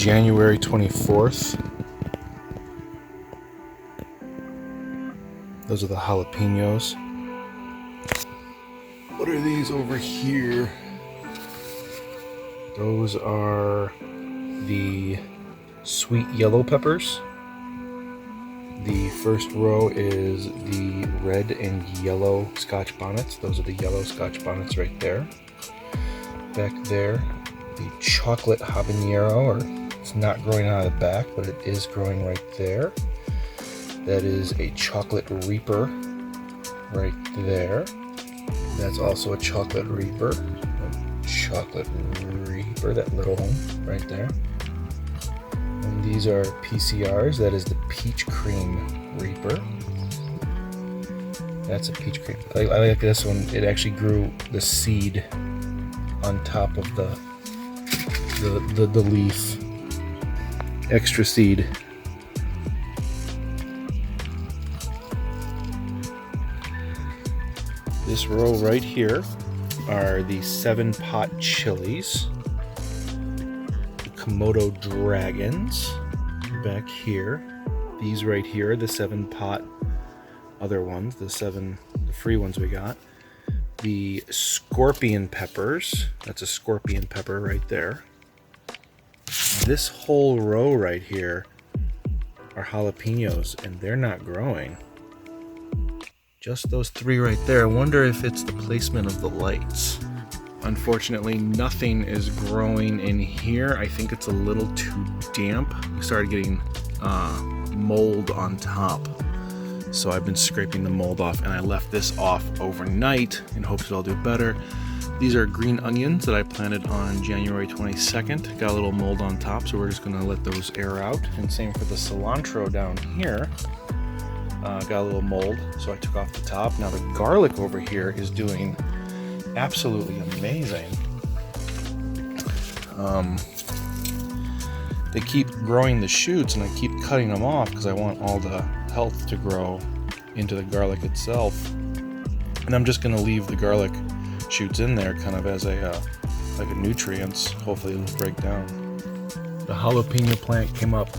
January 24th. Those are the jalapenos. What are these over here? Those are the sweet yellow peppers. The first row is the red and yellow Scotch bonnets. Those are the yellow Scotch bonnets right there. Back there, the chocolate habanero, or it's not growing out of the back, but it is growing right there. That is a chocolate reaper right there. That's also a chocolate reaper. That little one right there. And these are PCRs. That is the peach cream reaper. That's a peach cream. I like this one. It actually grew the seed on top of the leaf. Extra seed. This row right here are the 7-pot chilies, the Komodo dragons. Back here, these right here are the 7-pot other ones, the free ones we got. The scorpion peppers, that's a scorpion pepper right there. This whole row right here are jalapenos, and they're not growing. Just those 3 right there. I wonder if it's the placement of the lights. Unfortunately, nothing is growing in here. I think it's a little too damp. We started getting mold on top. So I've been scraping the mold off, and I left this off overnight in hopes it'll do better. These are green onions that I planted on January 22nd. Got a little mold on top, so we're just gonna let those air out. And same for the cilantro down here. Got a little mold, so I took off the top. Now the garlic over here is doing absolutely amazing. They keep growing the shoots, and I keep cutting them off because I want all the health to grow into the garlic itself. And I'm just going to leave the garlic shoots in there kind of as a nutrients. Hopefully it'll break down. The jalapeno plant came up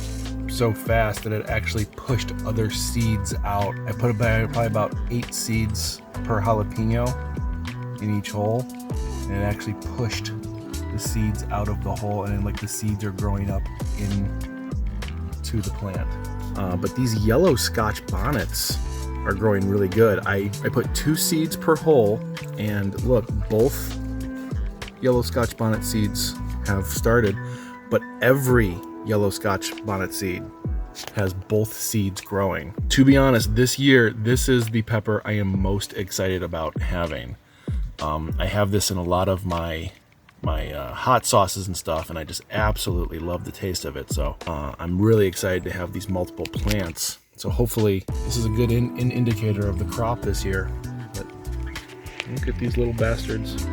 so fast that it actually pushed other seeds out. I put probably about 8 seeds per jalapeno in each hole, and it actually pushed the seeds out of the hole, and then like the seeds are growing up into the plant. But these yellow Scotch bonnets are growing really good. I put 2 seeds per hole, and look, both yellow Scotch bonnet seeds have started, but every yellow Scotch bonnet seed has both seeds growing. To be honest, this year, this is the pepper I am most excited about having. I have this in a lot of my hot sauces and stuff, and I just absolutely love the taste of it. So I'm really excited to have these multiple plants. So hopefully this is a good indicator of the crop this year. But look at these little bastards.